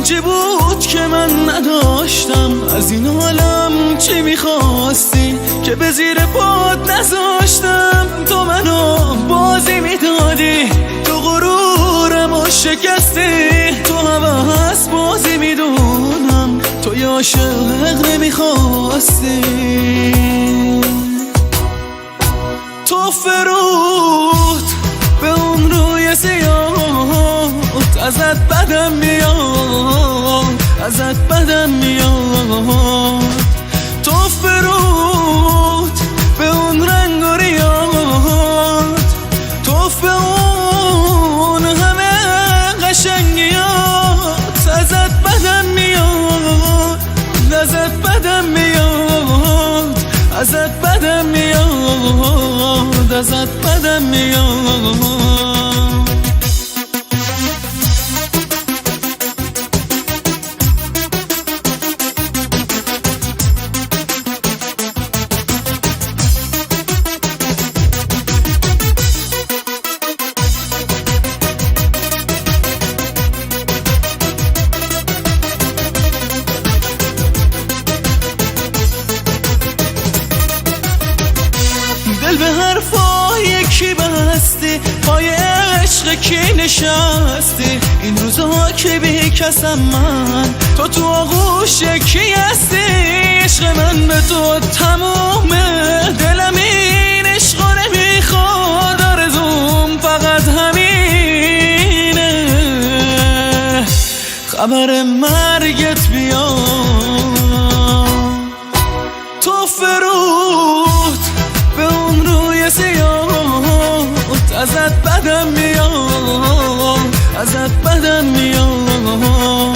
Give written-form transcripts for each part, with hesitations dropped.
چی بود که من نداشتم؟ از این عالم چی میخواستی که به زیر پات نذاشتم؟ تو منو بازی میدادی، تو غرورمو شکستی، تو هوس بازی میدونم، تو یه عاشق نمیخواستی. تو فرود به اون روی سیاه، ازت بدم میاد، ازت بدم میاد. تو فرود به اون رنگ و ریاد، تو به اون همه قشنگیات، ازت بدم میاد، ازت بدم میاد، ازت بدم میاد، ازت بدم میاد. دل به حرفای کی بستی؟ پای عشق کی نشستی؟ این روزها که بی کسم من، تو آغوش کی هستی؟ عشق من به تو تمومه، دلم این عشق نمیخواد، آرزوم فقط همینه، خبر مرگت بیاد. تو فرود به اون روی سیاه، ازت بدم میاد، ازت بدم میاد.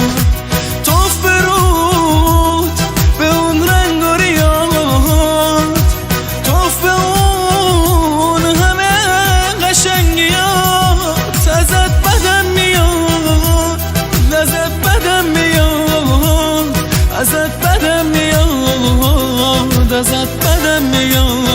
تو فرود به اون رنگ و ریاد، تو به اون همه قشنگیات، ازت بدم میاد، ازت بدم میاد، ازت بدم میاد، ازت بدم میاد.